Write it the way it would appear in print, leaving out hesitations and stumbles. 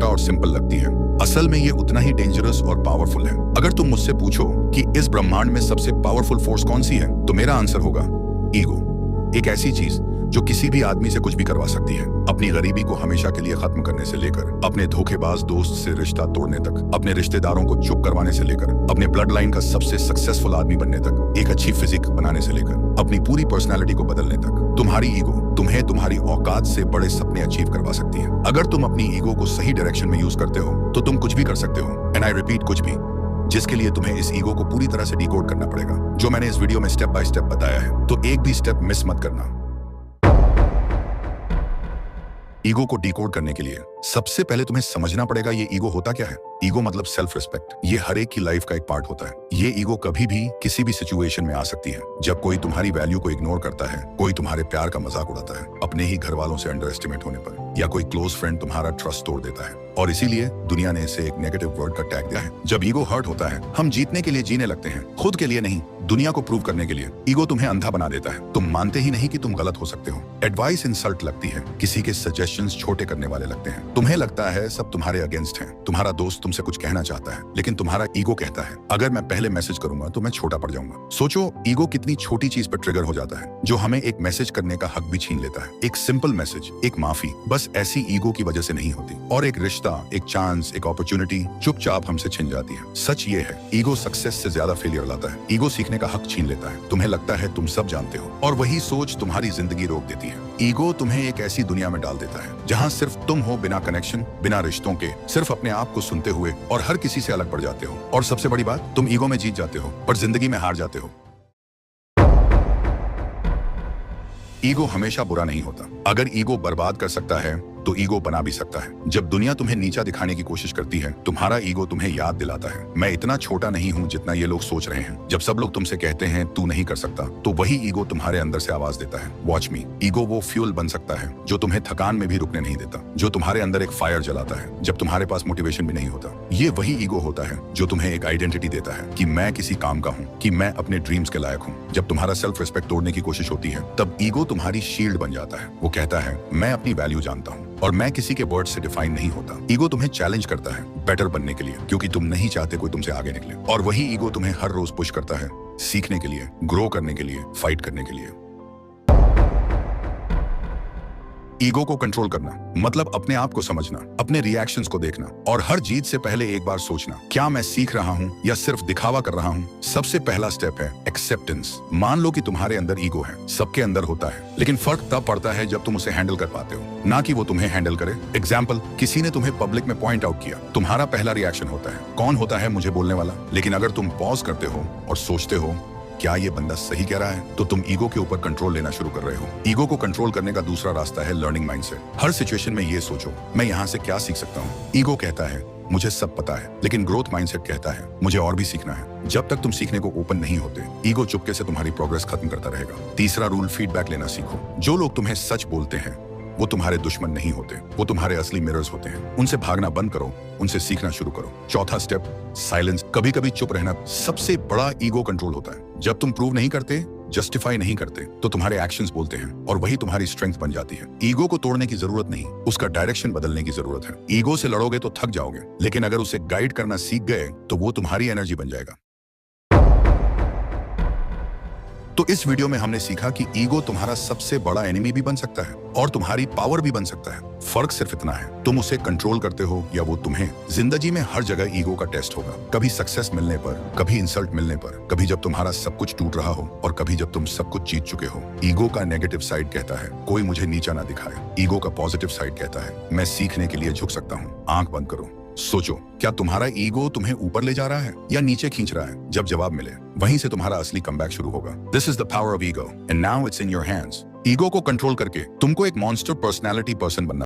छोटा और सिंपल लगती है, असल में ये उतना ही डेंजरस और पावरफुल है। अगर तुम मुझसे पूछो कि इस ब्रह्मांड में सबसे पावरफुल फोर्स कौन सी है, तो मेरा आंसर होगा ईगो। एक ऐसी चीज जो किसी भी आदमी से कुछ भी करवा सकती है, अपनी गरीबी को हमेशा के लिए खत्म करने से लेकर अपने धोखेबाज दोस्त से रिश्ता तोड़ने तक, अपने रिश्तेदारों को चुप करवाने से लेकर अपने ब्लड लाइन का सबसे सक्सेसफुल आदमी बनने तक, एक अच्छी फिजिक बनाने से लेकर अपनी पूरी पर्सनालिटी को बदलने तक, तुम्हारी ईगो तुम्हें तुम्हारी औकात से बड़े सपने अचीव करवा सकती है। अगर तुम अपनी ईगो को सही डायरेक्शन में यूज करते हो तो तुम कुछ भी कर सकते हो, एंड आई रिपीट, कुछ भी, जिसके लिए तुम्हें इस ईगो को पूरी तरह से डिकोड करना पड़ेगा, जो मैंने इस वीडियो में स्टेप बाय स्टेप बताया है। तो एक भी स्टेप मिस मत करना। ईगो को डिकोड करने के लिए सबसे पहले तुम्हें समझना पड़ेगा ये ईगो होता क्या है। ईगो मतलब सेल्फ रिस्पेक्ट। ये हर एक की लाइफ का एक पार्ट होता है। ये ईगो कभी भी किसी भी सिचुएशन में आ सकती है। जब कोई तुम्हारी वैल्यू को इग्नोर करता है, कोई तुम्हारे प्यार का मजाक उड़ाता है, अपने ही घर वालों से अंडर एस्टिमेट होने पर, या कोई क्लोज फ्रेंड तुम्हारा ट्रस्ट तोड़ देता है, और इसीलिए दुनिया ने इसे एक नेगेटिव वर्ड का टैग दिया है। जब ईगो हर्ट होता है, हम जीतने के लिए जीने लगते हैं, खुद के लिए नहीं, दुनिया को प्रूव करने के लिए। ईगो तुम्हें अंधा बना देता है। तुम मानते ही नहीं कि तुम गलत हो सकते हो। एडवाइस इंसल्ट लगती है, किसी के सजेशंस छोटे करने वाले लगते हैं। तुम्हें लगता है सब तुम्हारे अगेंस्ट हैं। तुम्हारा दोस्त तुमसे कुछ कहना चाहता है, लेकिन तुम्हारा ईगो कहता है अगर मैं पहले मैसेज करूंगा तो मैं छोटा पड़ जाऊंगा। सोचो, ईगो कितनी छोटी चीज पर ट्रिगर हो जाता है, जो हमें एक मैसेज करने का हक भी छीन लेता है। एक सिंपल मैसेज, एक माफी, बस ऐसी ईगो की वजह से नहीं होती, और एक रिश्ता, एक चांस, एक अपॉर्चुनिटी चुपचाप हमसे छिन जाती है। सच ये है, ईगो सक्सेस से ज्यादा फेलियर लाता है। ईगो सीखने का हक छीन लेता है। तुम्हें लगता है तुम सब जानते हो, और वही सोच तुम्हारी जिंदगी रोक देती है। ईगो तुम्हें एक ऐसी दुनिया में डाल देता है जहां सिर्फ तुम हो, बिना कनेक्शन, बिना रिश्तों के, सिर्फ अपने आप को सुनते हुए, और हर किसी से अलग पड़ जाते हो। और सबसे बड़ी बात, तुम ईगो में जीत जाते हो पर जिंदगी में हार जाते हो। ईगो हमेशा बुरा नहीं होता। अगर ईगो बर्बाद कर सकता है तो ईगो बना भी सकता है। जब दुनिया तुम्हें नीचा दिखाने की कोशिश करती है, तुम्हारा ईगो तुम्हें याद दिलाता है, मैं इतना छोटा नहीं हूं जितना ये लोग सोच रहे हैं। जब सब लोग तुमसे कहते हैं तू नहीं कर सकता, तो वही ईगो तुम्हारे अंदर से आवाज देता है, वॉच मी। ईगो वो फ्यूल बन सकता है जो तुम्हें थकान में भी रुकने नहीं देता, जो तुम्हारे अंदर एक फायर जलाता है जब तुम्हारे पास मोटिवेशन भी नहीं होता। ये वही ईगो होता है जो तुम्हें एक आइडेंटिटी देता है कि मैं किसी काम का हूँ, कि मैं अपने ड्रीम्स के लायक हूँ। जब तुम्हारा सेल्फ रिस्पेक्ट तोड़ने की कोशिश होती है, तब ईगो तुम्हारी शील्ड बन जाता है। वो कहता है मैं अपनी वैल्यू जानता हूँ और मैं किसी के वर्ड से डिफाइन नहीं होता। ईगो तुम्हें चैलेंज करता है बेटर बनने के लिए, क्योंकि तुम नहीं चाहते कोई तुमसे आगे निकले, और वही ईगो तुम्हें हर रोज पुश करता है सीखने के लिए, ग्रो करने के लिए, फाइट करने के लिए। ईगो को कंट्रोल करना मतलब अपने आप को समझना, अपने रिएक्शंस को देखना, और हर जीत से पहले एक बार सोचना, क्या मैं सीख रहा हूँ या सिर्फ दिखावा कर रहा हूँ। सबसे पहला स्टेप है एक्सेप्टेंस। मान लो कि तुम्हारे अंदर ईगो है, सबके अंदर होता है, लेकिन फर्क तब पड़ता है जब तुम उसे हैंडल कर पाते हो, ना कि वो तुम्हें हैंडल करे। एग्जाम्पल, किसी ने तुम्हें पब्लिक में पॉइंट आउट किया, तुम्हारा पहला रिएक्शन होता है कौन होता है, मुझे बोलने वाला। लेकिन अगर तुम पॉज करते हो और सोचते हो क्या ये बंदा सही कह रहा है, तो तुम ईगो के ऊपर कंट्रोल लेना शुरू कर रहे हो। ईगो को कंट्रोल करने का दूसरा रास्ता है लर्निंग माइंडसेट। हर सिचुएशन में ये सोचो, मैं यहाँ से क्या सीख सकता हूँ। ईगो कहता है मुझे सब पता है, लेकिन ग्रोथ माइंडसेट कहता है मुझे और भी सीखना है। जब तक तुम सीखने को ओपन नहीं होते, ईगो चुपके से तुम्हारी प्रोग्रेस खत्म करता रहेगा। तीसरा रूल, फीडबैक लेना सीखो। जो लोग तुम्हें सच बोलते हैं वो तुम्हारे दुश्मन नहीं होते, वो तुम्हारे असली मिरर्स होते हैं। उनसे भागना बंद करो, उनसे सीखना शुरू करो। चौथा स्टेप, साइलेंस। कभी कभी चुप रहना सबसे बड़ा ईगो कंट्रोल होता है। जब तुम प्रूव नहीं करते, जस्टिफाई नहीं करते, तो तुम्हारे एक्शंस बोलते हैं, और वही तुम्हारी स्ट्रेंथ बन जाती है। ईगो को तोड़ने की जरूरत नहीं, उसका डायरेक्शन बदलने की जरूरत है। ईगो से लड़ोगे तो थक जाओगे, लेकिन अगर उसे गाइड करना सीख गए तो वो तुम्हारी एनर्जी बन जाएगा। तो इस वीडियो में हमने सीखा कि ईगो तुम्हारा सबसे बड़ा एनिमी भी बन सकता है और तुम्हारी पावर भी बन सकता है। फर्क सिर्फ इतना है, तुम उसे कंट्रोल करते हो या वो तुम्हें। जिंदगी में हर जगह ईगो का टेस्ट होगा, कभी सक्सेस मिलने पर, कभी इंसल्ट मिलने पर, कभी जब तुम्हारा सब कुछ टूट रहा हो, और कभी जब तुम सब कुछ जीत चुके हो। ईगो का नेगेटिव साइड कहता है कोई मुझे नीचा ना दिखाए। ईगो का पॉजिटिव साइड कहता है मैं सीखने के लिए झुक सकता हूँ। आंख बंद करो, सोचो, क्या तुम्हारा ईगो तुम्हें ऊपर ले जा रहा है या नीचे खींच रहा है? जब जवाब मिले, वहीं से तुम्हारा असली कमबैक शुरू होगा। This is the power of ego and now it's in your hands. Ego को कंट्रोल करके तुमको एक मॉन्स्टर पर्सनैलिटी पर्सन बनना